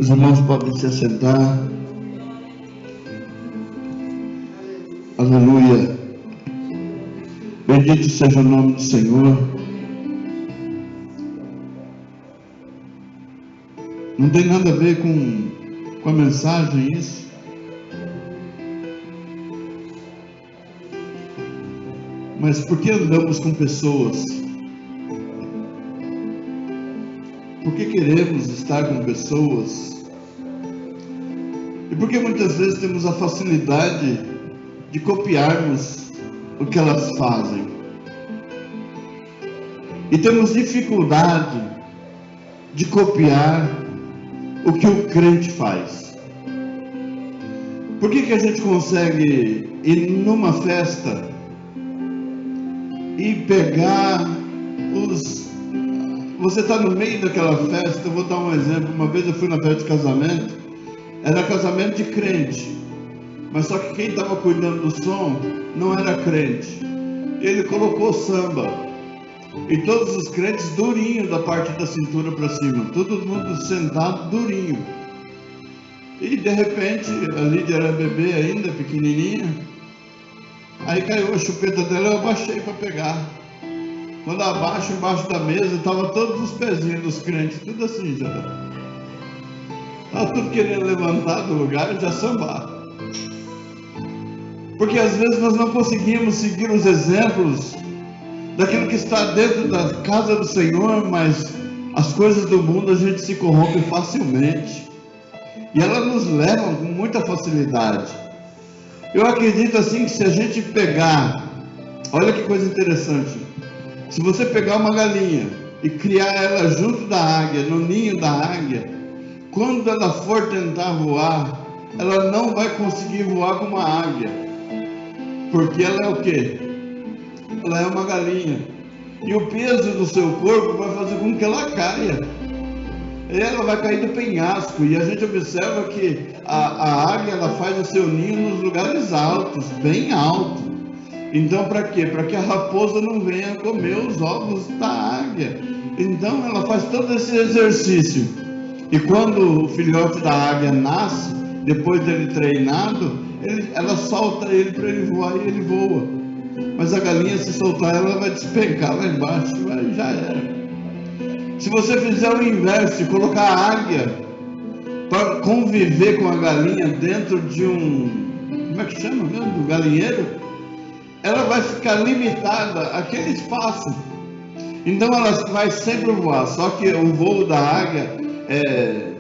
Os irmãos podem se assentar. Aleluia. Bendito seja o nome do Senhor. Não tem nada a ver com a mensagem isso. Mas por que andamos com pessoas? Por que queremos estar com pessoas? E por que muitas vezes temos a facilidade de copiarmos o que elas fazem? E temos dificuldade de copiar o que o crente faz. Por que a gente consegue ir numa festa e pegar os... Você está no meio daquela festa, eu vou dar um exemplo. Uma vez eu fui na festa de casamento, era casamento de crente, mas só que quem estava cuidando do som não era crente. Ele colocou samba, e todos os crentes durinho da parte da cintura para cima, todo mundo sentado durinho. E de repente, a Lídia era bebê ainda, pequenininha, aí caiu a chupeta dela, eu abaixei para pegar. Quando abaixo, embaixo da mesa, estavam todos os pezinhos dos crentes, tudo assim já. Estava tudo querendo levantar do lugar e já sambar. Porque às vezes nós não conseguimos seguir os exemplos daquilo que está dentro da casa do Senhor, mas as coisas do mundo a gente se corrompe facilmente. E elas nos levam com muita facilidade. Eu acredito assim que se a gente pegar, olha que coisa interessante. Se você pegar uma galinha e criar ela junto da águia, no ninho da águia, quando ela for tentar voar, ela não vai conseguir voar como uma águia. Porque ela é o quê? Ela é uma galinha. E o peso do seu corpo vai fazer com que ela caia. Ela vai cair do penhasco. E a gente observa que a águia ela faz o seu ninho nos lugares altos, bem altos. Então para quê? Para que a raposa não venha comer os ovos da águia. Então ela faz todo esse exercício. E quando o filhote da águia nasce, depois dele treinado, ela solta ele para ele voar e ele voa. Mas a galinha, se soltar, ela vai despencar lá embaixo, já era. Se você fizer o inverso e colocar a águia para conviver com a galinha dentro de como é que chama mesmo? Do galinheiro, ela vai ficar limitada àquele espaço. Então ela vai sempre voar, só que o voo da águia é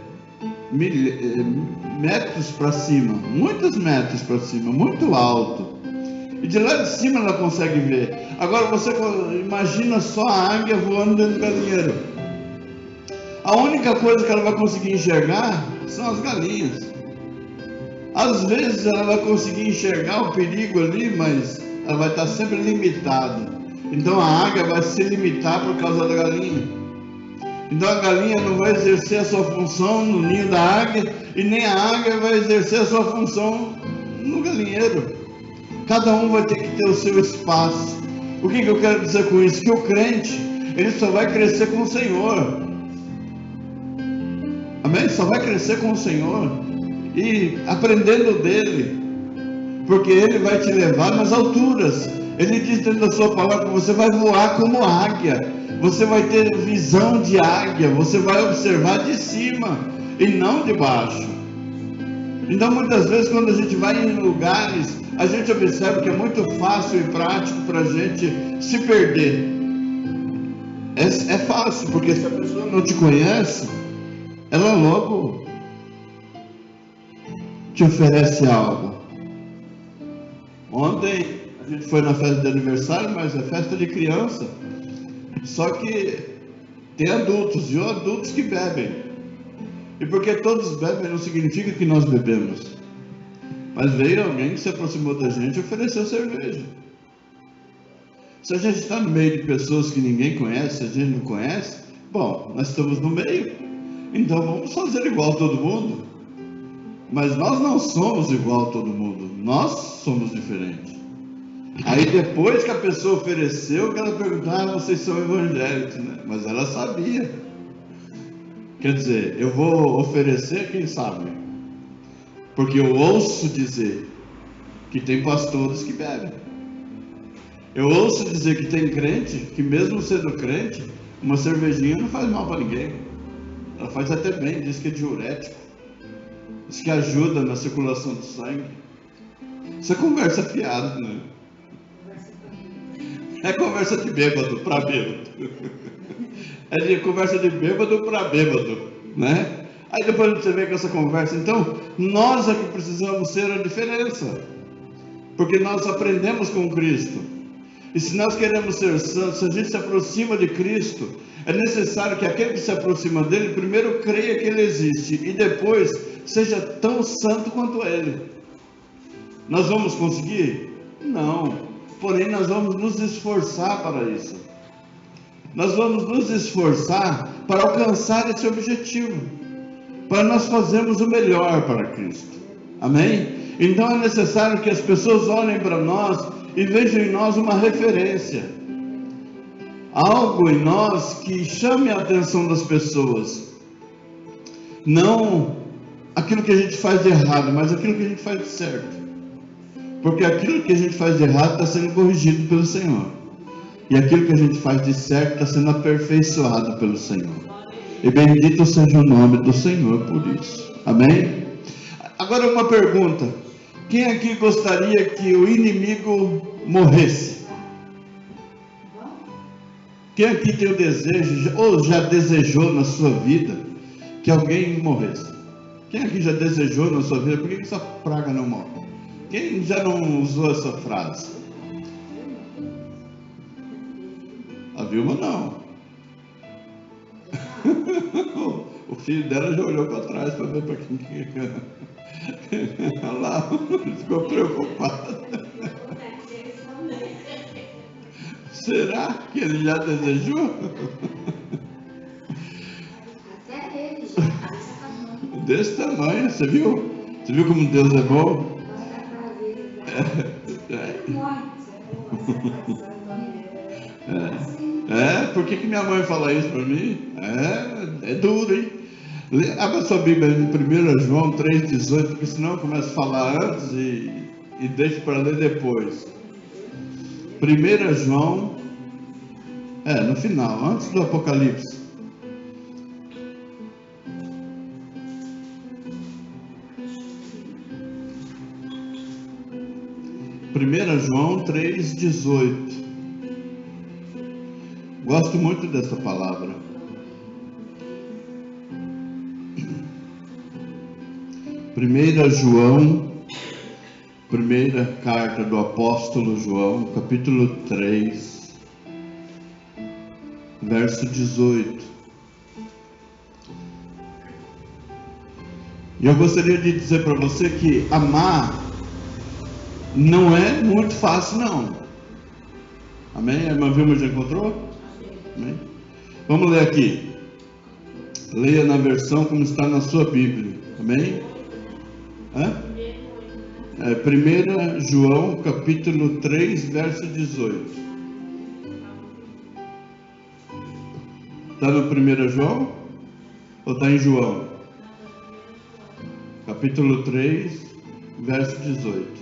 metros para cima, muitos metros para cima, muito alto. E de lá de cima ela consegue ver. Agora você imagina só a águia voando dentro do galinheiro. A única coisa que ela vai conseguir enxergar são as galinhas. Às vezes ela vai conseguir enxergar o perigo ali, mas ela vai estar sempre limitada. Então a águia vai se limitar por causa da galinha. Então a galinha não vai exercer a sua função no ninho da águia, e nem a águia vai exercer a sua função no galinheiro. Cada um vai ter que ter o seu espaço. O que eu quero dizer com isso? Que o crente, ele só vai crescer com o Senhor. Amém? Só vai crescer com o Senhor e aprendendo dele, porque ele vai te levar nas alturas. Ele diz dentro da sua palavra que você vai voar como águia, você vai ter visão de águia, você vai observar de cima e não de baixo. Então muitas vezes quando a gente vai em lugares, a gente observa que é muito fácil e prático para a gente se perder. É fácil, porque se a pessoa não te conhece, ela logo te oferece algo. Ontem a gente foi na festa de aniversário, mas é festa de criança. Só que tem adultos, e adultos que bebem. E porque todos bebem não significa que nós bebemos. Mas veio alguém que se aproximou da gente e ofereceu cerveja. Se a gente está no meio de pessoas que ninguém conhece, se a gente não conhece, bom, nós estamos no meio, então vamos fazer igual a todo mundo. Mas nós não somos igual a todo mundo, nós somos diferentes. Aí depois que a pessoa ofereceu, que ela perguntou, vocês são evangélicos, né? Mas ela sabia. Quer dizer, eu vou oferecer, quem sabe? Porque eu ouço dizer que tem pastores que bebem. Eu ouço dizer que tem crente que, mesmo sendo crente, uma cervejinha não faz mal para ninguém. Ela faz até bem, diz que é diurético, diz que ajuda na circulação do sangue. Isso é conversa fiada, né? É conversa de bêbado para bêbado. É de conversa de bêbado para bêbado, né? Aí depois você vê com essa conversa. Então, nós é que precisamos ser a diferença, porque nós aprendemos com Cristo. E se nós queremos ser santos, se a gente se aproxima de Cristo, é necessário que aquele que se aproxima dele, primeiro creia que ele existe, e depois seja tão santo quanto ele. Nós vamos conseguir? Não. Porém, nós vamos nos esforçar para isso. Nós vamos nos esforçar para alcançar esse objetivo, para nós fazermos o melhor para Cristo. Amém? Então é necessário que as pessoas olhem para nós e vejam em nós uma referência, algo em nós que chame a atenção das pessoas, não aquilo que a gente faz de errado, mas aquilo que a gente faz de certo, porque aquilo que a gente faz de errado está sendo corrigido pelo Senhor, e aquilo que a gente faz de certo está sendo aperfeiçoado pelo Senhor, e bendito seja o nome do Senhor por isso. Amém? Agora uma pergunta: quem aqui gostaria que o inimigo morresse? Quem aqui tem o desejo, ou já desejou na sua vida, que alguém morresse? Quem aqui já desejou na sua vida? Por que essa praga não morre? Quem já não usou essa frase? A Vilma não. O filho dela já olhou para trás para ver para quem que... Olha lá, ficou preocupado. Será que ele já desejou? Até ele já, desse tamanho, você viu? Você viu como Deus é bom? Por que minha mãe fala isso para mim? É duro, hein? Abra sua Bíblia em 1 João 3,18, porque senão eu começo a falar antes e deixo para ler depois. 1 João, no final, antes do Apocalipse. João 3,18. Gosto muito dessa palavra. João, primeira carta do apóstolo João, capítulo 3, verso 18. E eu gostaria de dizer para você que amar não é muito fácil, não. Amém? A irmã Vilma já encontrou? Amém? Vamos ler aqui. Leia na versão como está na sua Bíblia. Amém? 1 João capítulo 3, verso 18. Está no 1 João? Ou está em João? Capítulo 3, verso 18.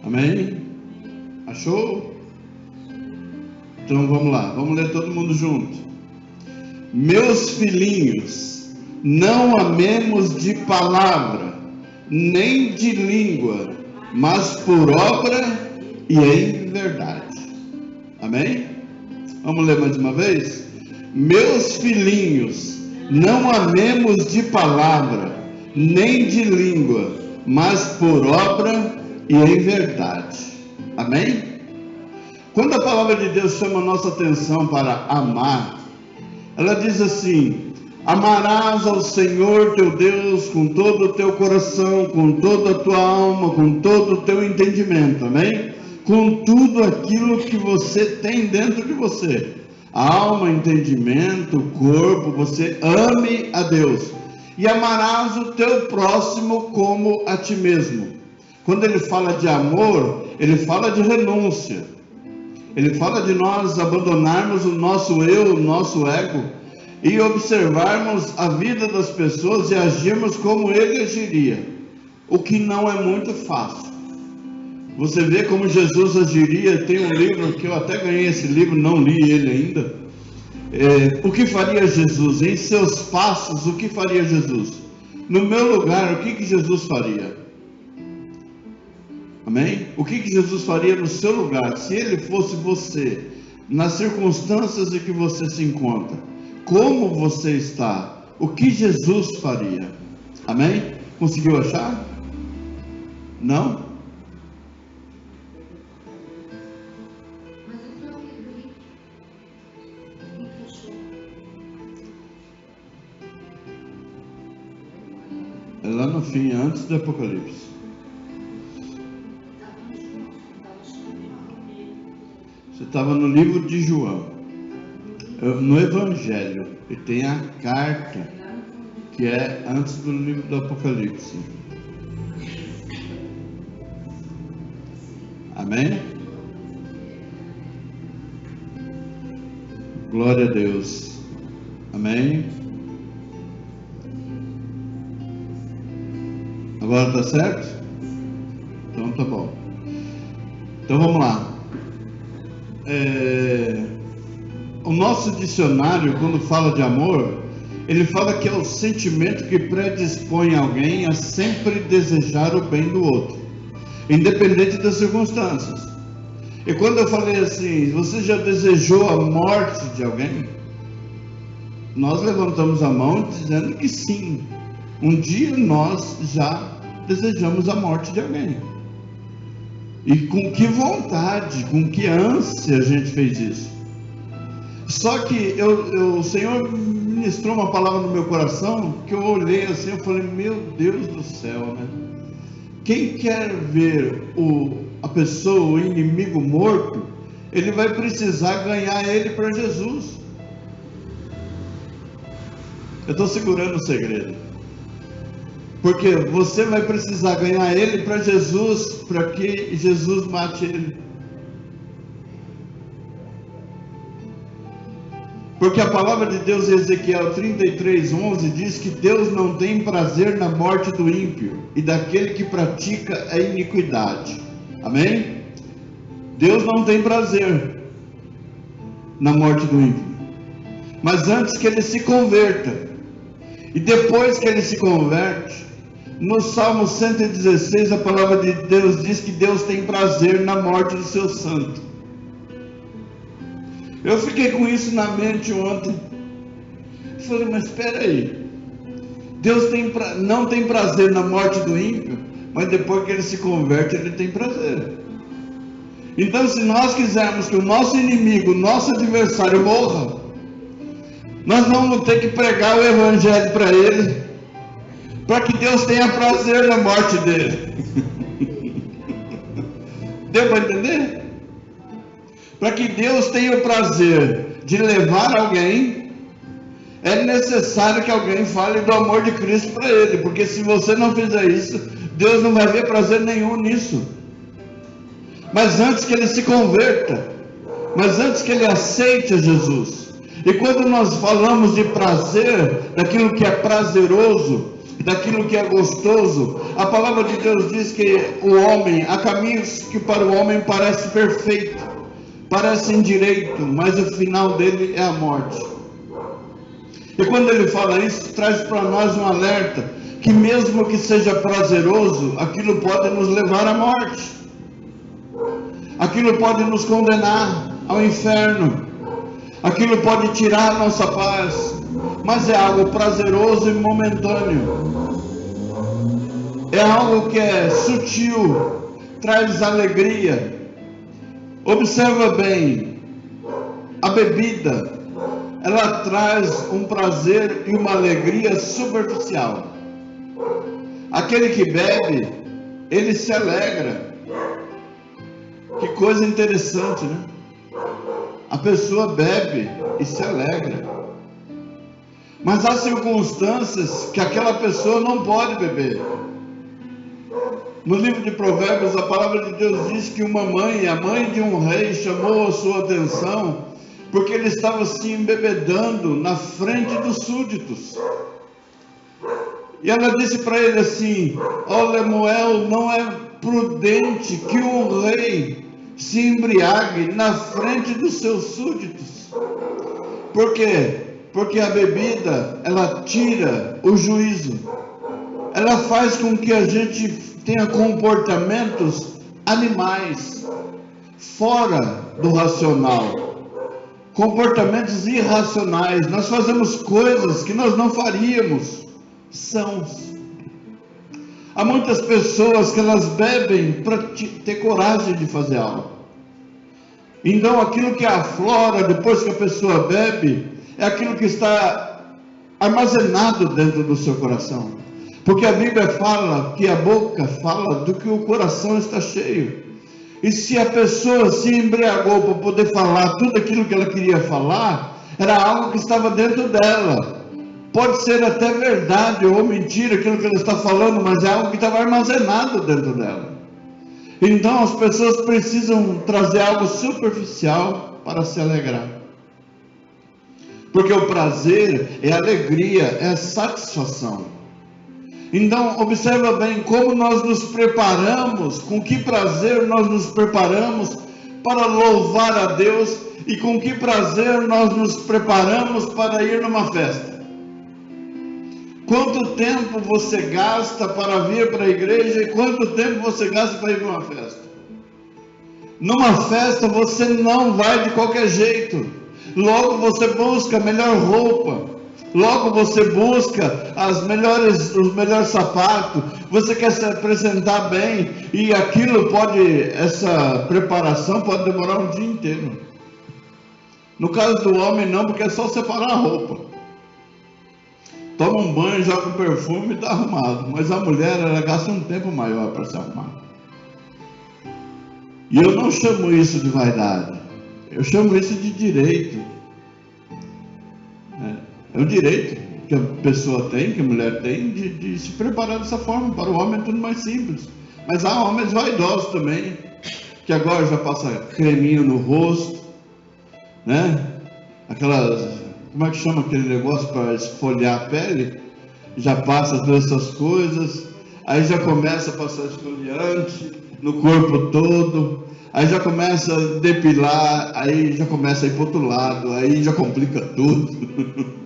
Amém? Achou? Então vamos lá, vamos ler todo mundo junto. Meus filhinhos, não amemos de palavra, nem de língua, mas por obra e em verdade. Amém? Vamos ler mais uma vez? Meus filhinhos, não amemos de palavra, nem de língua, mas por obra e em verdade. Amém? Quando a palavra de Deus chama a nossa atenção para amar, ela diz assim: amarás ao Senhor teu Deus com todo o teu coração, com toda a tua alma, com todo o teu entendimento, amém? Com tudo aquilo que você tem dentro de você, alma, entendimento, corpo, você ame a Deus. E amarás o teu próximo como a ti mesmo. Quando ele fala de amor, ele fala de renúncia. Ele fala de nós abandonarmos o nosso eu, o nosso ego, e observarmos a vida das pessoas e agirmos como ele agiria, o que não é muito fácil. Você vê como Jesus agiria. Tem um livro que eu até ganhei esse livro, não li ele ainda. O que faria Jesus? Em seus passos, o que faria Jesus? No meu lugar, o que Jesus faria? Amém? O que Jesus faria no seu lugar? Se ele fosse você, nas circunstâncias em que você se encontra, como você está? O que Jesus faria? Amém? Conseguiu achar? Não? É lá no fim, antes do Apocalipse. Você estava no livro de João, no Evangelho, e tem a carta, que é antes do livro do Apocalipse. Amém? Glória a Deus. Amém? Agora está certo? Então tá bom. Então vamos lá. O nosso dicionário, quando fala de amor, ele fala que é o sentimento que predispõe alguém a sempre desejar o bem do outro, independente das circunstâncias. E quando eu falei assim, você já desejou a morte de alguém? Nós levantamos a mão dizendo que sim. Um dia nós já desejamos a morte de alguém. E com que vontade, com que ânsia a gente fez isso. Só que o Senhor ministrou uma palavra no meu coração, que eu olhei assim, eu falei, meu Deus do céu, né? Quem quer ver a pessoa, o inimigo morto, ele vai precisar ganhar ele para Jesus. Eu estou segurando o segredo. Porque você vai precisar ganhar ele para Jesus, para que Jesus mate ele. Porque a palavra de Deus em Ezequiel 33:11 diz que Deus não tem prazer na morte do ímpio e daquele que pratica a iniquidade. Amém? Deus não tem prazer na morte do ímpio. Mas antes que ele se converta, e depois que ele se converte, no Salmo 116 a palavra de Deus diz que Deus tem prazer na morte do seu santo. Eu fiquei com isso na mente ontem. Falei, mas espera aí, Deus não tem prazer na morte do ímpio, mas depois que ele se converte, ele tem prazer. Então, se nós quisermos que o nosso inimigo, o nosso adversário morra, nós vamos ter que pregar o evangelho para ele, para que Deus tenha prazer na morte dele. Deu para entender? Para que Deus tenha o prazer de levar alguém, é necessário que alguém fale do amor de Cristo para ele, porque se você não fizer isso, Deus não vai ver prazer nenhum nisso. Mas antes que ele se converta, mas antes que ele aceite a Jesus. E quando nós falamos de prazer, daquilo que é prazeroso, daquilo que é gostoso, a palavra de Deus diz que o homem, há caminhos que para o homem parece perfeito, parecem direito, mas o final dele é a morte. E quando ele fala isso, traz para nós um alerta, que mesmo que seja prazeroso, aquilo pode nos levar à morte, aquilo pode nos condenar ao inferno, aquilo pode tirar a nossa paz, mas é algo prazeroso e momentâneo, é algo que é sutil, traz alegria. Observa bem, a bebida, ela traz um prazer e uma alegria superficial. Aquele que bebe, ele se alegra. Que coisa interessante, né? A pessoa bebe e se alegra. Mas há circunstâncias que aquela pessoa não pode beber. No livro de Provérbios, a palavra de Deus diz que uma mãe, a mãe de um rei, chamou a sua atenção, porque ele estava se embebedando na frente dos súditos. E ela disse para ele assim: ó Lemuel, não é prudente que um rei se embriague na frente dos seus súditos. Por quê? Porque a bebida, ela tira o juízo. Ela faz com que a gente tenha comportamentos animais, fora do racional, comportamentos irracionais. Nós fazemos coisas que nós não faríamos, sãos. Há muitas pessoas que elas bebem para ter coragem de fazer algo. Então aquilo que aflora depois que a pessoa bebe, é aquilo que está armazenado dentro do seu coração. Porque a Bíblia fala que a boca fala do que o coração está cheio. E se a pessoa se embriagou para poder falar tudo aquilo que ela queria falar, era algo que estava dentro dela. Pode ser até verdade ou mentira aquilo que ela está falando, mas é algo que estava armazenado dentro dela. Então as pessoas precisam trazer algo superficial para se alegrar. Porque o prazer é alegria, é satisfação. Então, observa bem como nós nos preparamos, com que prazer nós nos preparamos para louvar a Deus e com que prazer nós nos preparamos para ir numa festa. Quanto tempo você gasta para vir para a igreja e quanto tempo você gasta para ir para uma festa? Numa festa você não vai de qualquer jeito. Logo você busca a melhor roupa. Logo você busca os melhores sapatos, você quer se apresentar bem, e essa preparação pode demorar um dia inteiro. No caso do homem não, porque é só separar a roupa. Toma um banho, joga um perfume e está arrumado. Mas a mulher, ela gasta um tempo maior para se arrumar. E eu não chamo isso de vaidade, eu chamo isso de direito. É o direito que a pessoa tem, que a mulher tem, de se preparar dessa forma. Para o homem é tudo mais simples. Mas há homens vaidosos também, que agora já passa creminho no rosto, né? Como é que chama aquele negócio para esfoliar a pele? Já passa todas essas coisas, aí já começa a passar esfoliante no corpo todo, aí já começa a depilar, aí já começa a ir para o outro lado, aí já complica tudo.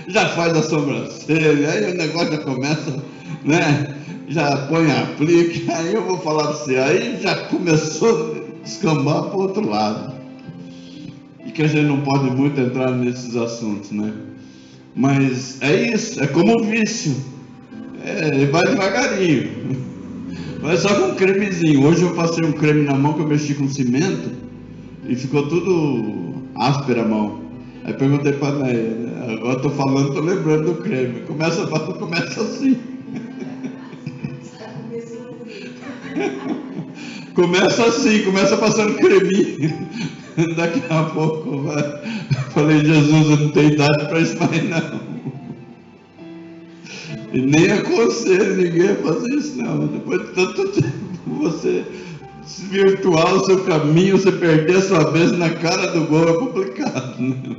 Já faz a sobrancelha, aí o negócio já começa, né? Já põe aplique, aí eu vou falar para você, aí já começou a descambar para o outro lado. E que a gente não pode muito entrar nesses assuntos, né? Mas é isso, é como um vício. Vai devagarinho. Vai só com um cremezinho. Hoje eu passei um creme na mão que eu mexi com cimento e ficou tudo áspera a mão. Aí perguntei para a Neia, agora estou falando, estou lembrando do creme. Começa assim. Começa assim, começa passando creminho. Daqui a pouco vai. Falei, Jesus, eu não tenho idade para isso mais não. E nem aconselho ninguém a fazer isso não. Depois de tanto tempo você desvirtuar o seu caminho, você perder a sua vez na cara do gol, é complicado, né?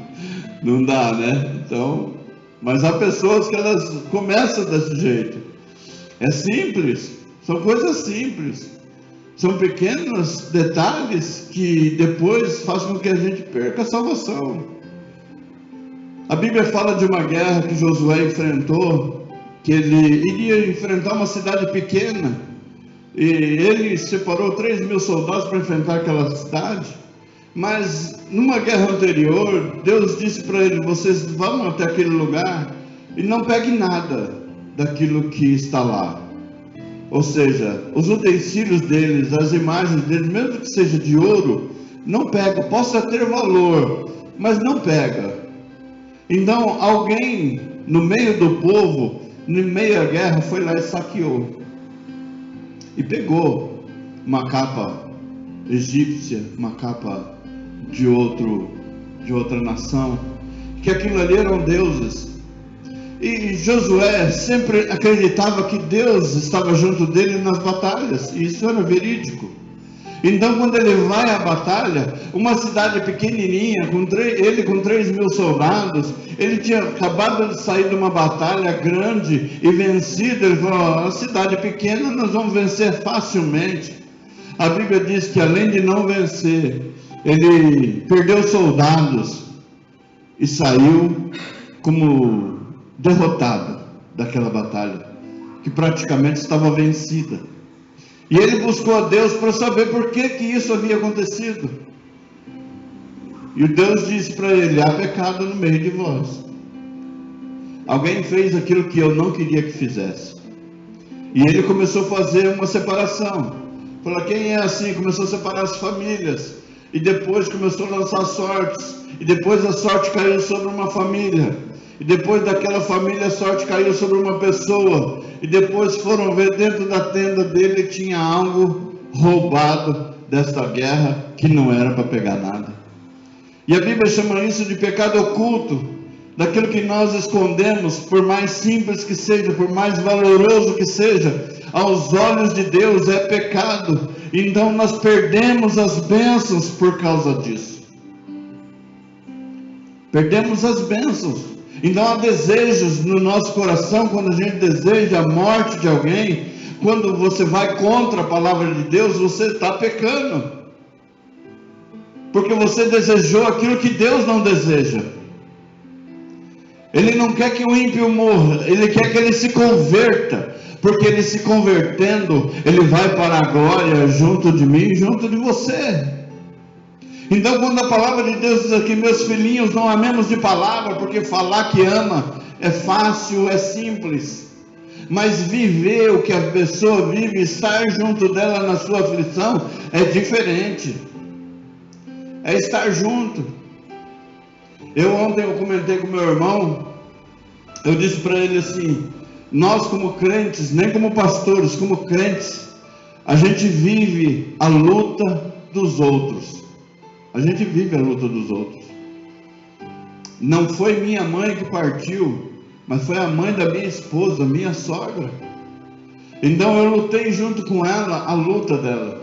Não dá, né? Então, mas há pessoas que elas começam desse jeito. É simples, são coisas simples. São pequenos detalhes que depois fazem com que a gente perca a salvação. A Bíblia fala de uma guerra que Josué enfrentou, que ele iria enfrentar uma cidade pequena, e ele separou 3.000 soldados para enfrentar aquela cidade. Mas numa guerra anterior, Deus disse para ele, vocês vão até aquele lugar e não peguem nada daquilo que está lá. Ou seja, os utensílios deles, as imagens deles, mesmo que seja de ouro, não pega, possa ter valor, mas não pega. Então alguém no meio do povo, no meio da guerra, foi lá e saqueou. E pegou uma capa egípcia, uma capa de outra nação, que aquilo ali eram deuses. E Josué sempre acreditava que Deus estava junto dele nas batalhas, e isso era verídico. Então, quando ele vai à batalha, uma cidade pequenininha, ele com 3.000 soldados, ele tinha acabado de sair de uma batalha grande e vencido. Ele falou: a cidade pequena nós vamos vencer facilmente. A Bíblia diz que, além de não vencer, ele perdeu soldados e saiu como derrotado daquela batalha, que praticamente estava vencida. E ele buscou a Deus para saber por que isso havia acontecido. E o Deus disse para ele: há pecado no meio de vós. Alguém fez aquilo que eu não queria que fizesse. E ele começou a fazer uma separação. Falou: quem é assim? Começou a separar as famílias. E depois começou a lançar sortes. E depois a sorte caiu sobre uma família. E depois daquela família a sorte caiu sobre uma pessoa. E depois foram ver dentro da tenda dele, tinha algo roubado desta guerra que não era para pegar nada. E a Bíblia chama isso de pecado oculto, daquilo que nós escondemos, por mais simples que seja, por mais valoroso que seja, aos olhos de Deus é pecado. Então nós perdemos as bênçãos por causa disso. Perdemos as bênçãos. Então há desejos no nosso coração, quando a gente deseja a morte de alguém, quando você vai contra a palavra de Deus, você está pecando, porque você desejou aquilo que Deus não deseja. Ele não quer que o ímpio morra, ele quer que ele se converta, porque ele se convertendo, ele vai para a glória junto de mim, junto de você. Então, quando a palavra de Deus diz aqui: meus filhinhos, não amemos de palavra, porque falar que ama é fácil, é simples, mas viver o que a pessoa vive, estar junto dela na sua aflição, é diferente, é estar junto. Ontem eu comentei com meu irmão, eu disse para ele assim: nós como crentes, nem como pastores, como crentes, a gente vive a luta dos outros. A gente vive a luta dos outros. Não foi minha mãe que partiu, mas foi a mãe da minha esposa, minha sogra. Então eu lutei junto com ela a luta dela.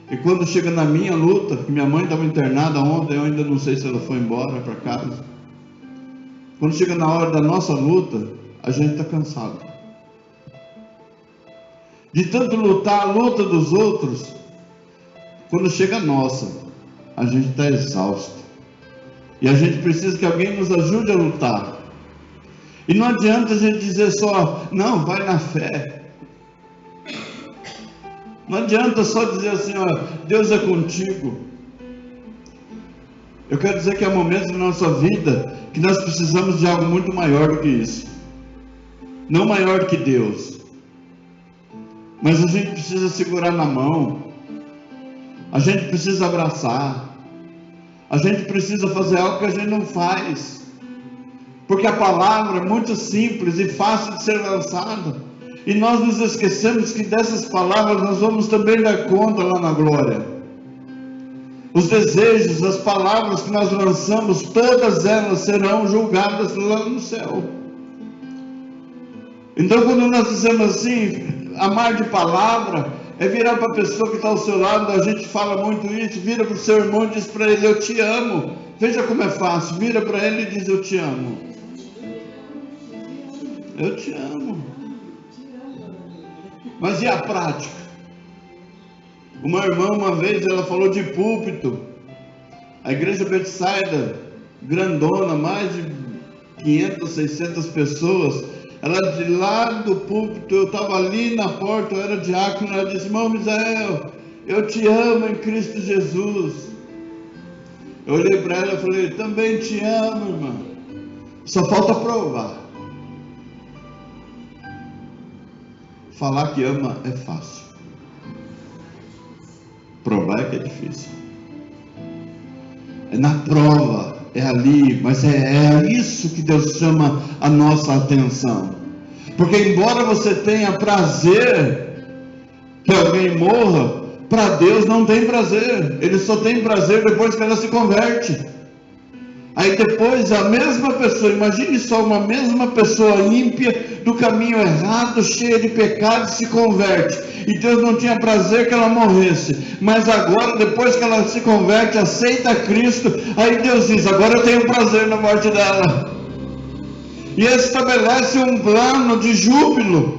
E quando chega na minha luta, que minha mãe estava internada ontem, eu ainda não sei se ela foi embora para casa. Quando chega na hora da nossa luta, a gente está cansado. De tanto lutar a luta dos outros, quando chega a nossa, a gente está exausto. E a gente precisa que alguém nos ajude a lutar. E não adianta a gente dizer só: não, vai na fé. Não adianta só dizer assim: ó, Deus é contigo. Eu quero dizer que há momentos na nossa vida que nós precisamos de algo muito maior do que isso. Não maior do que Deus, mas a gente precisa segurar na mão, a gente precisa abraçar, a gente precisa fazer algo que a gente não faz, porque a palavra é muito simples e fácil de ser lançada, e nós nos esquecemos que dessas palavras nós vamos também dar conta lá na glória. Os desejos, as palavras que nós lançamos, todas elas serão julgadas lá no céu. Então, quando nós dizemos assim, amar de palavra, é virar para a pessoa que está ao seu lado. A gente fala muito isso, vira para o seu irmão e diz para ele: eu te amo. Veja como é fácil, vira para ele e diz: eu te amo. Eu te amo. Mas e a prática? Uma irmã, uma vez, ela falou de púlpito. A igreja Betsaida, grandona, mais de 500, 600 pessoas. Ela de lá do púlpito, eu estava ali na porta, eu era diácono. Ela disse: irmão Misael, eu te amo em Cristo Jesus. Eu olhei para ela e falei: também te amo, irmã. Só falta provar. Falar que ama é fácil, provar é que é difícil. É na prova, é ali, mas é isso que Deus chama a nossa atenção. Porque embora você tenha prazer que alguém morra, para Deus não tem prazer. Ele só tem prazer depois que ela se converte. Aí depois a mesma pessoa, imagine só, uma mesma pessoa ímpia, do caminho errado, cheia de pecados, se converte. E Deus não tinha prazer que ela morresse. Mas agora, depois que ela se converte, aceita Cristo, aí Deus diz, agora eu tenho prazer na morte dela. E estabelece um plano de júbilo.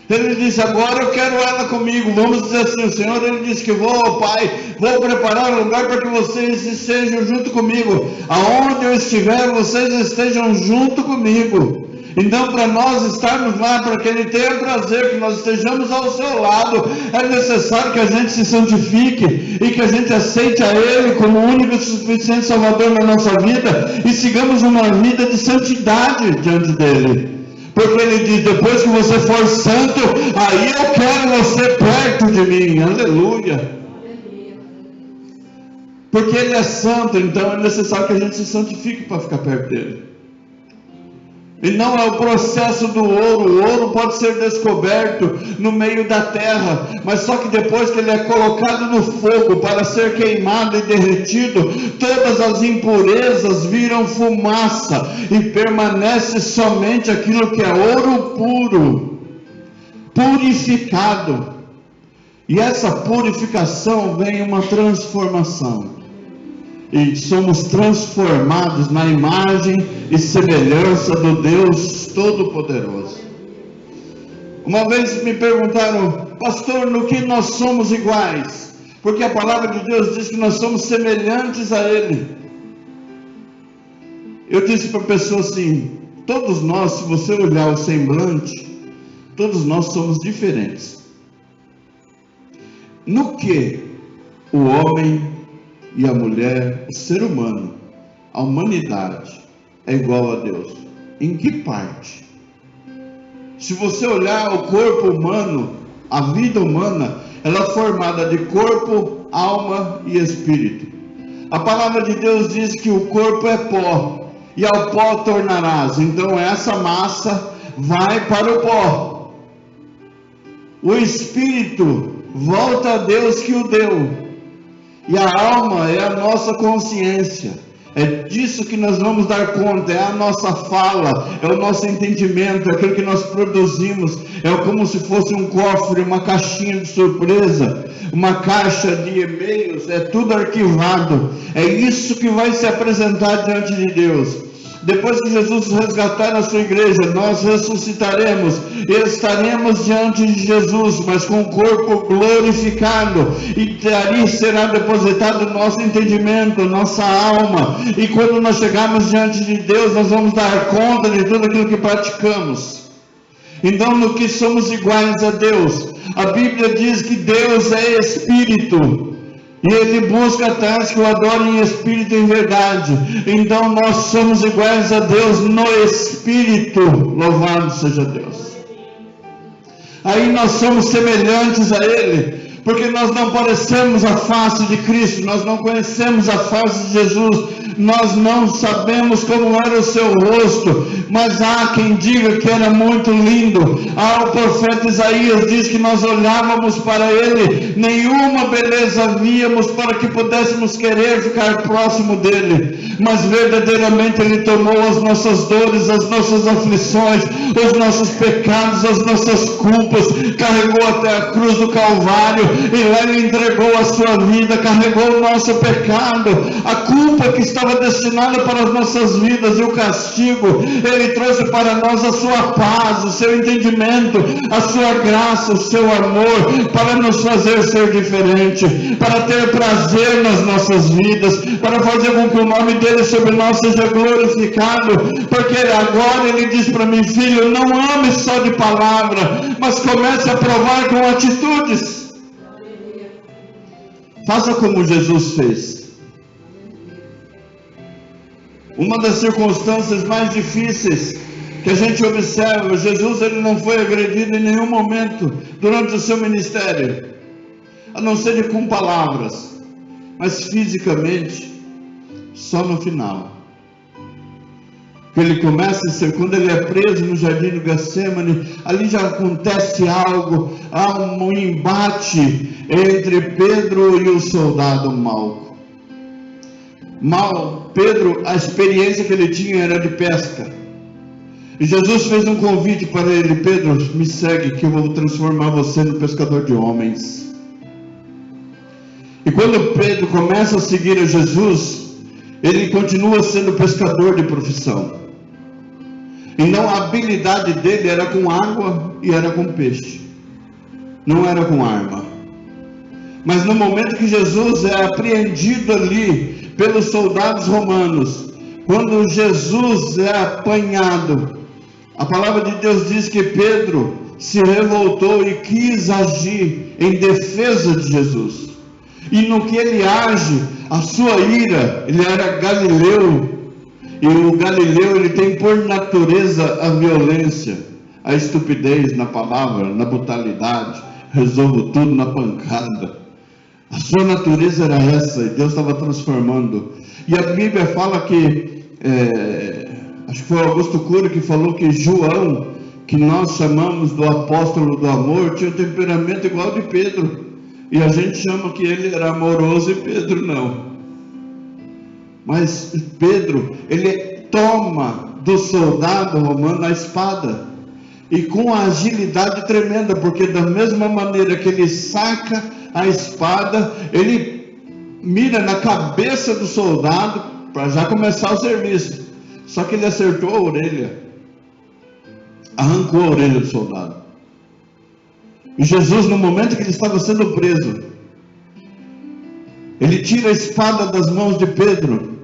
Ele diz, agora eu quero ela comigo. Vamos dizer assim, o Senhor, ele disse que vou, Pai, vou preparar um lugar para que vocês estejam junto comigo. Aonde eu estiver, vocês estejam junto comigo. Então, para nós estarmos lá, para que Ele tenha prazer, que nós estejamos ao seu lado, é necessário que a gente se santifique e que a gente aceite a Ele como o único e suficiente Salvador na nossa vida e sigamos uma vida de santidade diante dEle. Porque Ele diz, depois que você for santo, aí eu quero você perto de mim. Aleluia. Porque Ele é santo, então é necessário que a gente se santifique para ficar perto dEle. E não é o processo do ouro. O ouro pode ser descoberto no meio da terra, mas só que depois que ele é colocado no fogo para ser queimado e derretido, todas as impurezas viram fumaça e permanece somente aquilo que é ouro puro, purificado. E essa purificação vem uma transformação. E somos transformados na imagem e semelhança do Deus Todo-Poderoso. Uma vez me perguntaram, pastor, no que nós somos iguais? Porque a palavra de Deus diz que nós somos semelhantes a Ele. Eu disse para a pessoa assim, todos nós, se você olhar o semblante, todos nós somos diferentes. No que o homem e a mulher, o ser humano, a humanidade é igual a Deus? Em que parte? Se você olhar o corpo humano, a vida humana, ela é formada de corpo, alma e espírito. A palavra de Deus diz que o corpo é pó, e ao pó tornarás. Então essa massa vai para o pó. O espírito volta a Deus que o deu. E a alma é a nossa consciência, é disso que nós vamos dar conta, é a nossa fala, é o nosso entendimento, é aquilo que nós produzimos, é como se fosse um cofre, uma caixinha de surpresa, uma caixa de e-mails, é tudo arquivado, é isso que vai se apresentar diante de Deus. Depois que Jesus resgatar a sua igreja, nós ressuscitaremos e estaremos diante de Jesus, mas com o corpo glorificado, e ali será depositado o nosso entendimento, nossa alma, e quando nós chegarmos diante de Deus, nós vamos dar conta de tudo aquilo que praticamos. Então, no que somos iguais a Deus? A Bíblia diz que Deus é Espírito, e Ele busca tais que o adorem em espírito e em verdade. Então nós somos iguais a Deus no Espírito, louvado seja Deus. Aí nós somos semelhantes a Ele, porque nós não parecemos a face de Cristo, nós não conhecemos a face de Jesus, nós não sabemos como era o seu rosto, mas há quem diga que era muito lindo. O profeta Isaías diz que nós olhávamos para ele, nenhuma beleza víamos para que pudéssemos querer ficar próximo dele, mas verdadeiramente ele tomou as nossas dores, as nossas aflições, os nossos pecados, as nossas culpas, carregou até a cruz do Calvário, e lá ele entregou a sua vida, carregou o nosso pecado, a culpa que estava destinada para as nossas vidas e o castigo, Ele trouxe para nós a sua paz, o seu entendimento, a sua graça, o seu amor, para nos fazer ser diferente, para ter prazer nas nossas vidas, para fazer com que o nome dele sobre nós seja glorificado, porque agora ele diz para mim, filho, não ame só de palavra, mas comece a provar com atitudes. Faça como Jesus fez. Uma das circunstâncias mais difíceis que a gente observa, Jesus ele não foi agredido em nenhum momento durante o seu ministério, a não ser com palavras, mas fisicamente, só no final. Ele começa a ser, quando ele é preso no jardim do Getsemane, ali já acontece algo, há um embate entre Pedro e o soldado Malco. Pedro, a experiência que ele tinha era de pesca. E Jesus fez um convite para ele: Pedro, me segue que eu vou transformar você no pescador de homens. E quando Pedro começa a seguir a Jesus, ele continua sendo pescador de profissão. Então a habilidade dele era com água e era com peixe, não era com arma. Mas no momento que Jesus é apreendido ali pelos soldados romanos, quando Jesus é apanhado, a palavra de Deus diz que Pedro se revoltou e quis agir em defesa de Jesus. E no que ele age, a sua ira, ele era galileu, e o galileu ele tem por natureza a violência, a estupidez na palavra, na brutalidade, resolvo tudo na pancada. A sua natureza era essa, e Deus estava transformando. E a Bíblia fala que, acho que foi Augusto Cury que falou que João, que nós chamamos do apóstolo do amor, tinha um temperamento igual de Pedro. E a gente chama que ele era amoroso e Pedro não. Mas Pedro, ele toma do soldado romano a espada. E com a agilidade tremenda, porque da mesma maneira que ele saca a espada, ele mira na cabeça do soldado para já começar o serviço. Só que ele acertou a orelha, arrancou a orelha do soldado. E Jesus, no momento que ele estava sendo preso, ele tira a espada das mãos de Pedro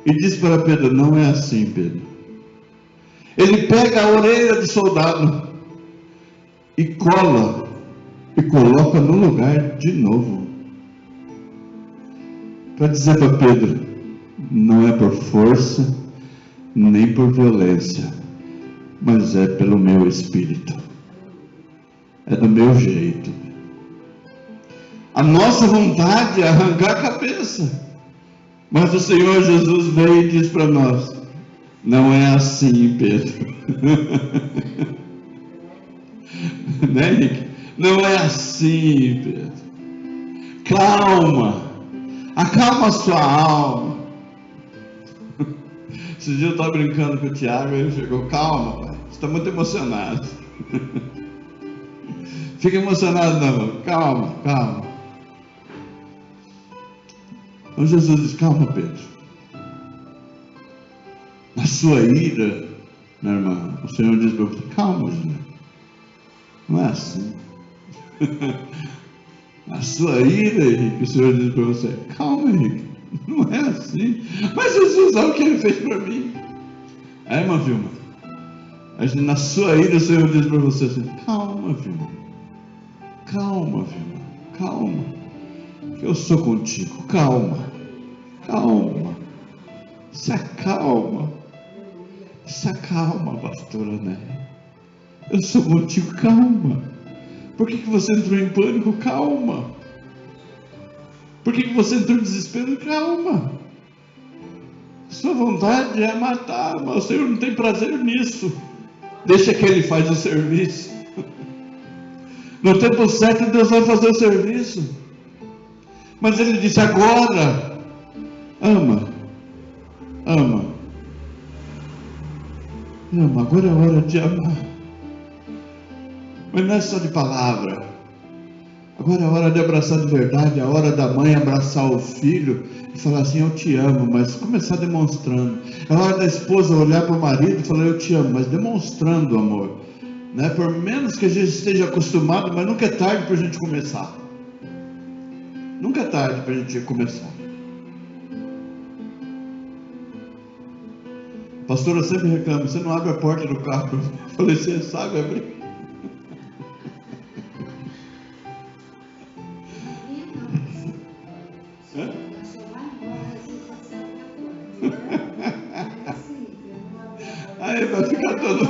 e diz para Pedro: não é assim, Pedro. Ele pega a orelha do soldado e cola e coloca no lugar de novo, para dizer para Pedro: não é por força nem por violência, mas é pelo meu espírito, é do meu jeito. A nossa vontade é arrancar a cabeça, mas o Senhor Jesus veio e diz para nós: não é assim, Pedro. Né, Henrique? Não é assim, Pedro. Calma, acalma a sua alma. Esse dia eu estava brincando com o Tiago, ele chegou: calma, pai, você está muito emocionado. Fica emocionado não, calma, calma. Então Jesus diz: calma, Pedro. Na sua ira, minha irmã, o Senhor diz para você: calma, Júnior. Não é assim. Na sua ira, Henrique, o Senhor diz para você: calma, Henrique. Não é assim. Mas Jesus, olha o que ele fez para mim. Aí, irmã Vilma, na sua ira, o Senhor diz para você assim: calma, Vilma. Calma, Vilma. Calma. Que eu sou contigo. Calma. Calma. Se acalma. Se acalma, pastora Néia. Eu sou contigo. Calma. Por que você entrou em pânico? Calma. Por que você entrou em desespero? Calma. Sua vontade é matar, mas o Senhor não tem prazer nisso. Deixa que Ele faz o serviço. No tempo certo Deus vai fazer o serviço. Mas Ele disse: agora ama. Ama. Ama. Agora é a hora de amar. Mas não é só de palavra. Agora é a hora de abraçar de verdade. É a hora da mãe abraçar o filho e falar assim: eu te amo, mas começar demonstrando. É a hora da esposa olhar para o marido e falar: eu te amo, mas demonstrando o amor, né? Por menos que a gente esteja acostumado, mas nunca é tarde para a gente começar. Nunca é tarde para a gente começar. A pastora sempre reclama: você não abre a porta do carro. Eu falei: você sabe abrir? Aí vai ficar todo.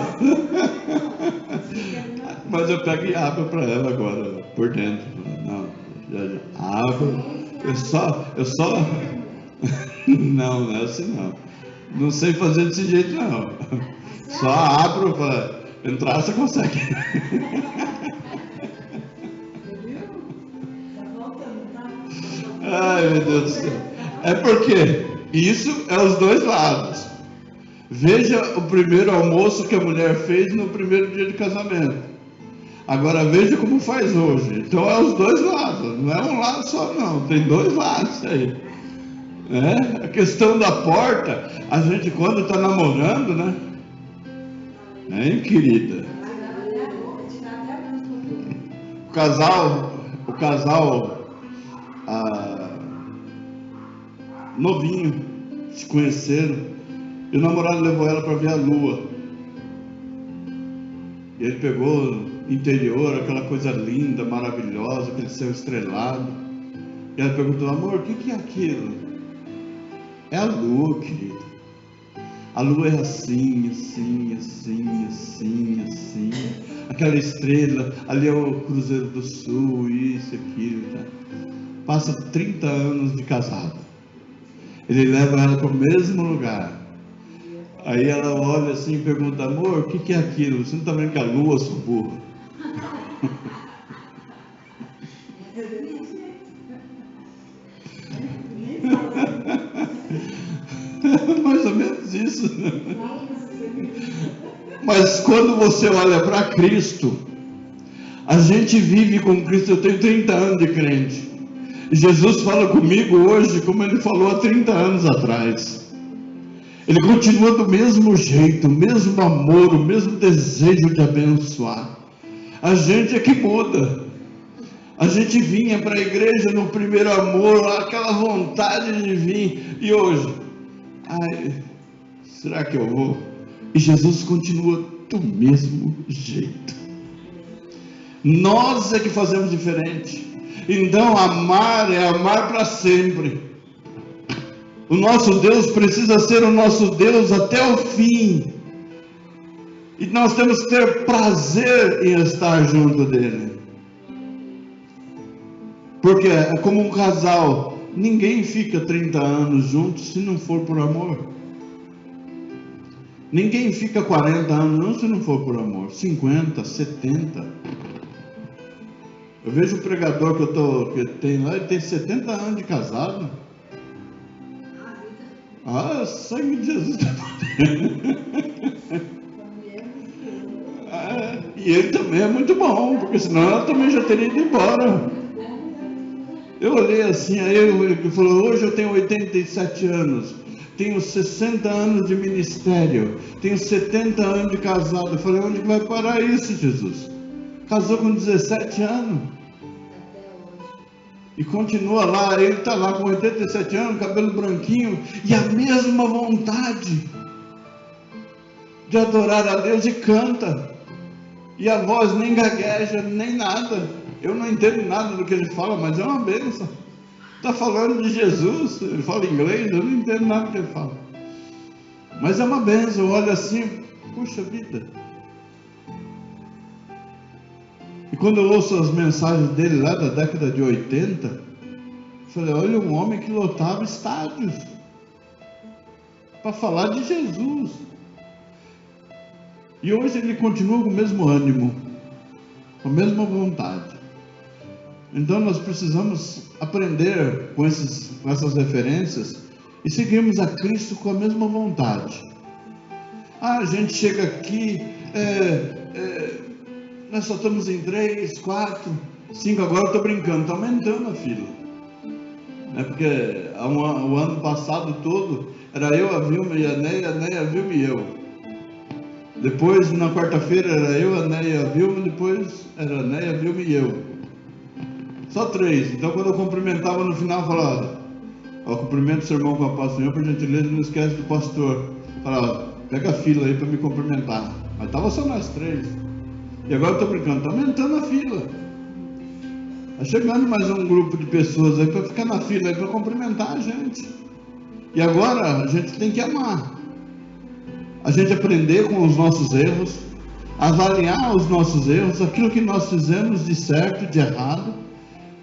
Mas eu pego e abro para ela agora, por dentro. Não, já abro. Eu só. Não, não é assim não. Não sei fazer desse jeito não. Só abro para entrar, você consegue. Ai, meu Deus do céu. É porque Isso é os dois lados. Veja o primeiro almoço que a mulher fez no primeiro dia de casamento. Agora veja como faz hoje. Então é os dois lados, não é um lado só não, tem dois lados aí. A questão da porta, a gente quando está namorando, né? Hein, querida? O casal novinho, se conheceram, e o namorado levou ela para ver a lua. E ele pegou interior, aquela coisa linda, maravilhosa, aquele céu estrelado. E ela perguntou: amor, o que é aquilo? É a lua, querido. A lua é assim, assim, assim, assim, assim. Aquela estrela, ali é o Cruzeiro do Sul, isso, aquilo, tá? Passa 30 anos de casado. Ele leva ela para o mesmo lugar. Aí ela olha assim e pergunta: amor, o que é aquilo? Você não está vendo que a lua, sua burra? Mais ou menos isso. Mas quando você olha para Cristo, a gente vive com Cristo. Eu tenho 30 anos de crente. Jesus fala comigo hoje como ele falou há 30 anos atrás. Ele continua do mesmo jeito, o mesmo amor, o mesmo desejo de abençoar. A gente é que muda. A gente vinha para a igreja no primeiro amor, aquela vontade de vir. E hoje, será que eu vou? E Jesus continua do mesmo jeito. Nós é que fazemos diferente. Então amar é amar para sempre. O nosso Deus precisa ser o nosso Deus até o fim. E nós temos que ter prazer em estar junto dele. Porque é como um casal. Ninguém fica 30 anos juntos se não for por amor. Ninguém fica 40 anos se não for por amor. 50, 70. Eu vejo o pregador que tem lá, ele tem 70 anos de casado. Sangue de Jesus. E ele também é muito bom, porque senão ela também já teria ido embora. Eu olhei assim, aí ele falou: hoje eu tenho 87 anos, tenho 60 anos de ministério, tenho 70 anos de casado. Eu falei: onde vai parar isso, Jesus? Casou com 17 anos. E continua lá, ele está lá com 87 anos, cabelo branquinho, e a mesma vontade de adorar a Deus, e canta. E a voz nem gagueja, nem nada. Eu não entendo nada do que ele fala, mas é uma bênção. Está falando de Jesus, ele fala inglês, eu não entendo nada do que ele fala. Mas é uma bênção, eu olho assim, puxa vida. E quando eu ouço as mensagens dele lá da década de 80, eu falei: olha, um homem que lotava estádios para falar de Jesus. E hoje ele continua com o mesmo ânimo, com a mesma vontade. Então nós precisamos aprender com essas referências e seguirmos a Cristo com a mesma vontade. A gente chega aqui, nós só estamos em 3, 4, 5, agora eu estou brincando, está aumentando a fila. Porque o ano passado todo, era eu, a Vilma e a Neia, a Vilma e eu. Depois, na quarta-feira, era eu, a Neia, a Vilma, depois era a Neia, a Vilma e eu. Só 3. Então, quando eu cumprimentava no final, eu falava: cumprimento o seu irmão com a paz do Senhor, por gentileza, não esquece do pastor. Falava: pega a fila aí para me cumprimentar. Mas estava só nós 3. E agora eu estou brincando, está aumentando a fila. Está chegando mais um grupo de pessoas aí para ficar na fila aí para cumprimentar a gente. E agora a gente tem que amar. A gente aprender com os nossos erros, avaliar os nossos erros, aquilo que nós fizemos de certo, de errado,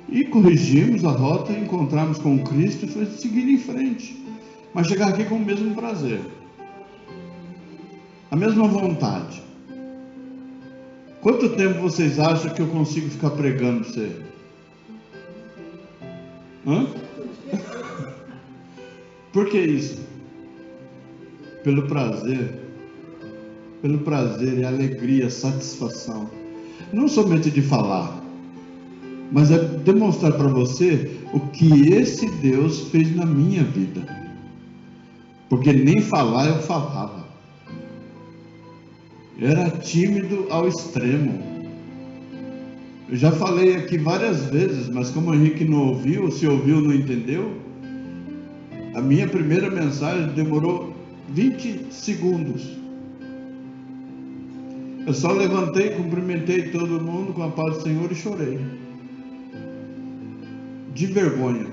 e corrigirmos a rota, encontrarmos com Cristo e seguir em frente. Mas chegar aqui com o mesmo prazer, a mesma vontade. Quanto tempo vocês acham que eu consigo ficar pregando para você? Por que isso? Pelo prazer e alegria, satisfação, não somente de falar, mas é demonstrar para você o que esse Deus fez na minha vida, porque nem falar eu falava, era tímido ao extremo. Eu já falei aqui várias vezes, mas como o Henrique não ouviu, se ouviu não entendeu, a minha primeira mensagem demorou 20 segundos. Eu só levantei, cumprimentei todo mundo com a paz do Senhor e chorei. De vergonha.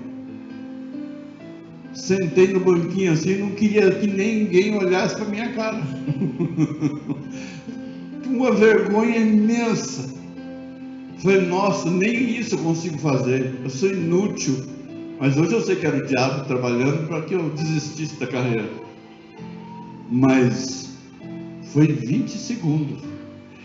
Sentei no banquinho assim, não queria que ninguém olhasse para minha cara. Uma vergonha imensa. Falei, nossa, nem isso eu consigo fazer. Eu sou inútil. Mas hoje eu sei que era o diabo trabalhando para que eu desistisse da carreira. Mas foi 20 segundos.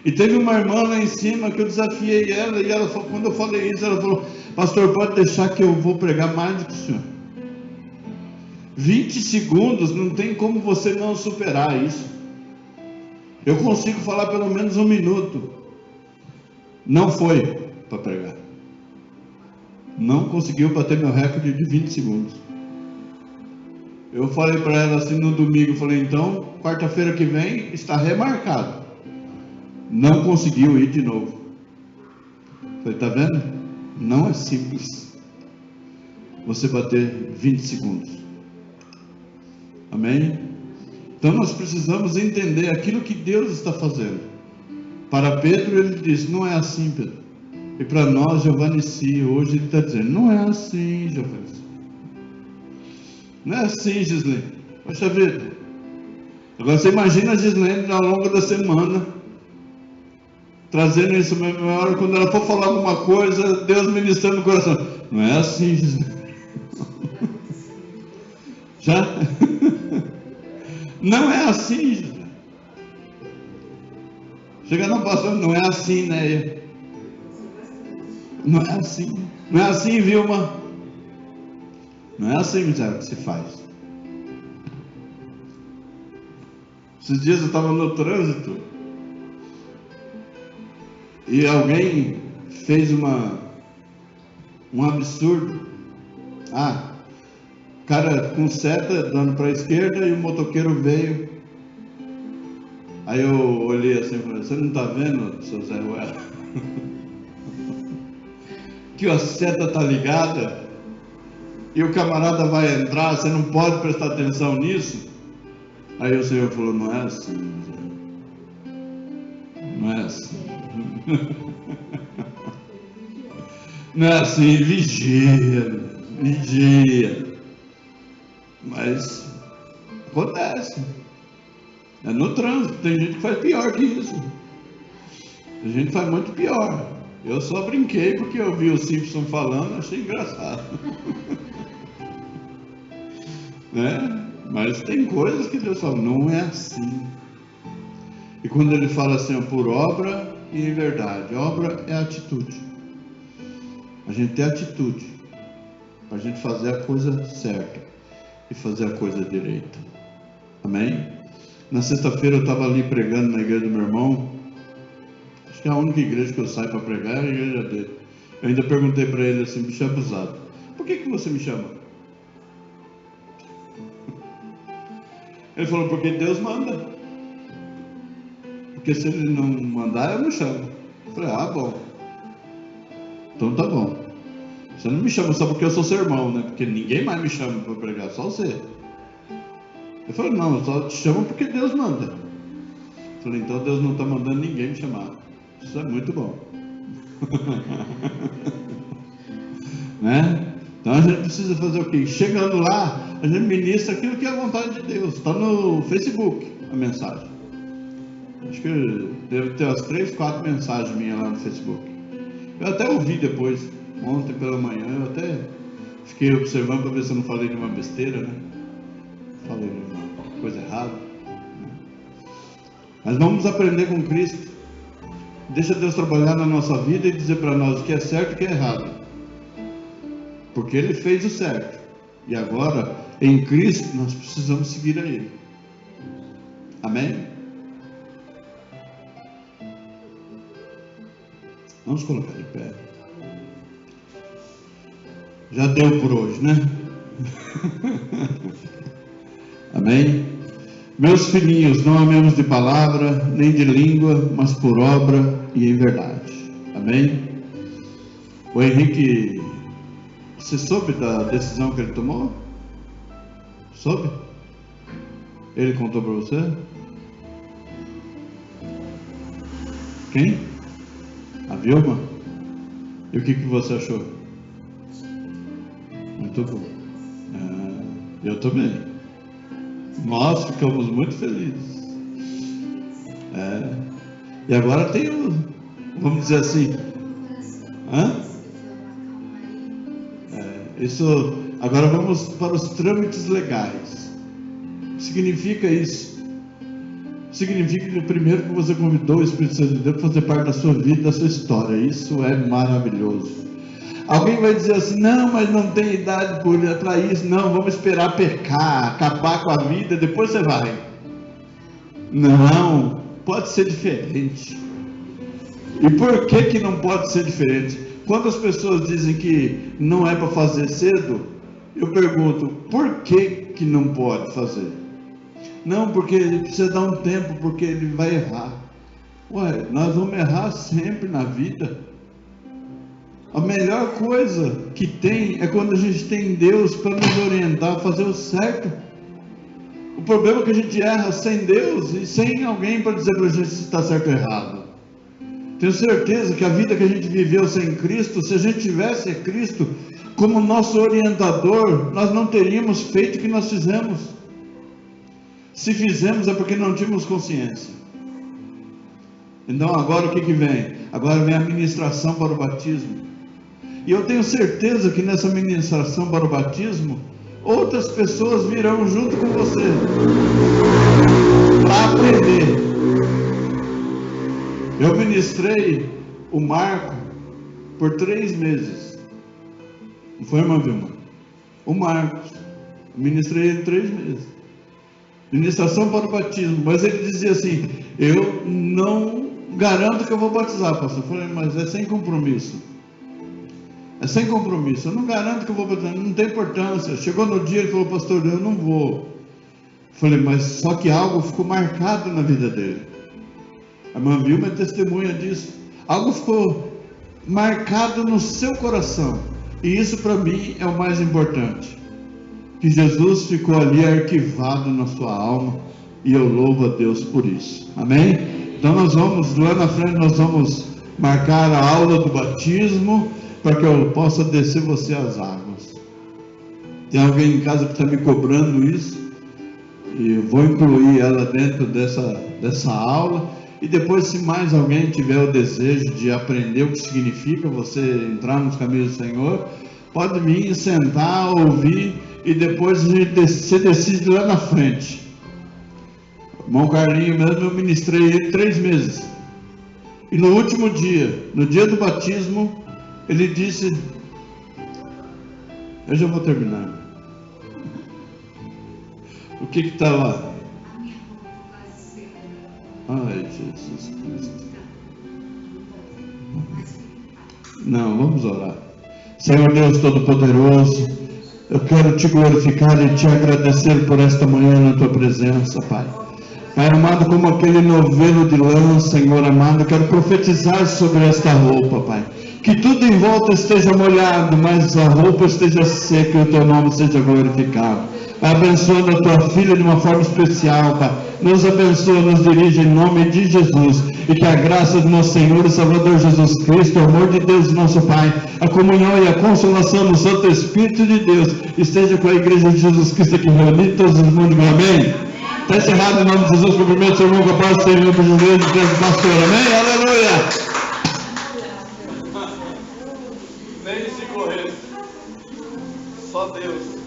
E teve uma irmã lá em cima que eu desafiei ela, e ela, quando eu falei isso, ela falou, pastor, pode deixar que eu vou pregar mais do que o senhor. 20 segundos, não tem como você não superar isso. Eu consigo falar pelo menos 1 minuto. Não foi para pregar. Não conseguiu bater meu recorde de 20 segundos. Eu falei para ela assim no domingo, falei, então, quarta-feira que vem está remarcado. Não conseguiu ir de novo. Falei, tá vendo? Não é simples você bater 20 segundos. Amém? Então nós precisamos entender aquilo que Deus está fazendo. Para Pedro ele disse, não é assim, Pedro. E para nós, Giovanici, hoje ele está dizendo, não é assim, Giovanici. Não é assim, Gislene. Poxa vida. Agora você imagina a Gislene ao longo da semana, trazendo isso na memória, quando ela for falar alguma coisa, Deus ministrando no coração. Não é assim, Gislene. Já? Não é assim, Gislene. Chega no pastor, não é assim, né? Não é assim. Não é assim, Vilma. Não é assim, Michel, que se faz. Esses dias eu estava no trânsito e alguém fez um absurdo. O cara com seta dando para a esquerda e o motoqueiro veio. Aí eu olhei assim e falei, você não está vendo, seu Zé Ruela? Que a seta está ligada e o camarada vai entrar, você não pode prestar atenção nisso? Aí o Senhor falou, não é assim, Zé. Não é assim. Não é assim, vigia. Mas acontece. É no trânsito, tem gente que faz pior que isso. Tem gente que faz muito pior. Eu só brinquei porque eu vi o Simpson falando, achei engraçado. Né? Mas tem coisas que Deus fala, não é assim. E quando ele fala assim, por obra e em verdade, obra é atitude. A gente tem atitude para a gente fazer a coisa certa e fazer a coisa direita. Amém? Na sexta-feira eu estava ali pregando na igreja do meu irmão. Acho que é a única igreja que eu saio para pregar é a igreja dele. Eu ainda perguntei para ele assim, bicho abusado, por que você me chama? Ele falou, porque Deus manda. Porque se ele não mandar, eu não chamo. Eu falei, bom. Então tá bom. Você não me chama só porque eu sou seu irmão, né? Porque ninguém mais me chama para pregar, só você. Eu falei, não, eu só te chamo porque Deus manda. Eu falei, então Deus não está mandando ninguém me chamar. Isso é muito bom. Né? Então a gente precisa fazer o quê? Chegando lá, a gente ministra aquilo que é a vontade de Deus. Está no Facebook a mensagem. Acho que deve ter umas 3, 4 mensagens minhas lá no Facebook. Eu até ouvi depois, ontem pela manhã, eu até fiquei observando para ver se eu não falei nenhuma besteira, né? Falei nenhuma coisa errada. Mas vamos aprender com Cristo. Deixa Deus trabalhar na nossa vida e dizer para nós o que é certo e o que é errado. Porque Ele fez o certo. E agora em Cristo, nós precisamos seguir a Ele. Amém? Vamos colocar de pé. Já deu por hoje, né? Amém? Meus filhinhos, não amemos de palavra, nem de língua, mas por obra e em verdade. Amém? O Henrique, você soube da decisão que ele tomou? Soube? Ele contou para você? Quem? A Vilma? E o que você achou? Muito bom. Eu também. Nós ficamos muito felizes. E agora tem o, vamos dizer assim, isso, agora vamos para os trâmites legais. O que significa isso? Significa que primeiro que você convidou o Espírito Santo de Deus para fazer parte da sua vida, da sua história. Isso é maravilhoso. Alguém vai dizer assim, não, mas não tem idade para isso. Não, vamos esperar pecar, acabar com a vida, depois você vai. Não, pode ser diferente. E por que não pode ser diferente? Quando as pessoas dizem que não é para fazer cedo, eu pergunto, por que não pode fazer? Não, porque ele precisa dar um tempo, porque ele vai errar. Ué, nós vamos errar sempre na vida. A melhor coisa que tem é quando a gente tem Deus para nos orientar a fazer o certo. O problema é que a gente erra sem Deus e sem alguém para dizer para a gente se está certo ou errado. Tenho certeza que a vida que a gente viveu sem Cristo, se a gente tivesse Cristo como nosso orientador, nós não teríamos feito o que nós fizemos. Se fizemos é porque não tínhamos consciência. Então agora o que vem? Agora vem a ministração para o batismo. E eu tenho certeza que nessa ministração para o batismo, outras pessoas virão junto com você para aprender. Eu ministrei o Marco por 3 meses. Não foi, irmã Vilma? O Marcos. Ministrei ele 3 meses. Ministração para o batismo. Mas ele dizia assim, eu não garanto que eu vou batizar, pastor. Eu falei, mas é sem compromisso. É sem compromisso. Eu não garanto que eu vou batizar. Não tem importância. Chegou no dia, ele falou, pastor, eu não vou. Eu falei, mas só que algo ficou marcado na vida dele. A irmã Vilma é testemunha disso. Algo ficou marcado no seu coração. E isso para mim é o mais importante. Que Jesus ficou ali arquivado na sua alma. E eu louvo a Deus por isso. Amém? Então nós vamos, lá na frente nós vamos marcar a aula do batismo, para que eu possa descer você às águas. Tem alguém em casa que está me cobrando isso, e eu vou incluir ela dentro dessa aula. E depois, se mais alguém tiver o desejo de aprender o que significa você entrar nos caminhos do Senhor, pode vir, sentar, ouvir, e depois você decide lá na frente. O irmão Carlinho mesmo, eu ministrei ele 3 meses. E no último dia, no dia do batismo, ele disse, eu já vou terminar. O que está lá? Ai, Jesus Cristo. Não, vamos orar. Senhor Deus Todo-Poderoso, eu quero te glorificar e te agradecer por esta manhã na tua presença, Pai. Pai amado, como aquele novelo de lã, Senhor amado, eu quero profetizar sobre esta roupa, Pai. Que tudo em volta esteja molhado, mas a roupa esteja seca e o teu nome seja glorificado. Pai, abençoa a tua filha de uma forma especial, Pai. Nos abençoa, nos dirige em nome de Jesus. E que a graça do nosso Senhor e Salvador Jesus Cristo, o amor de Deus nosso Pai, a comunhão e a consolação do Santo Espírito de Deus esteja com a igreja de Jesus Cristo aqui reunida, todos os mundos. Amém? Está encerrado em nome de Jesus. Cumprimento seu irmão com a paz do Senhor, por Jesus, e pastor. Amém? Aleluia! Nem se correr. Só Deus.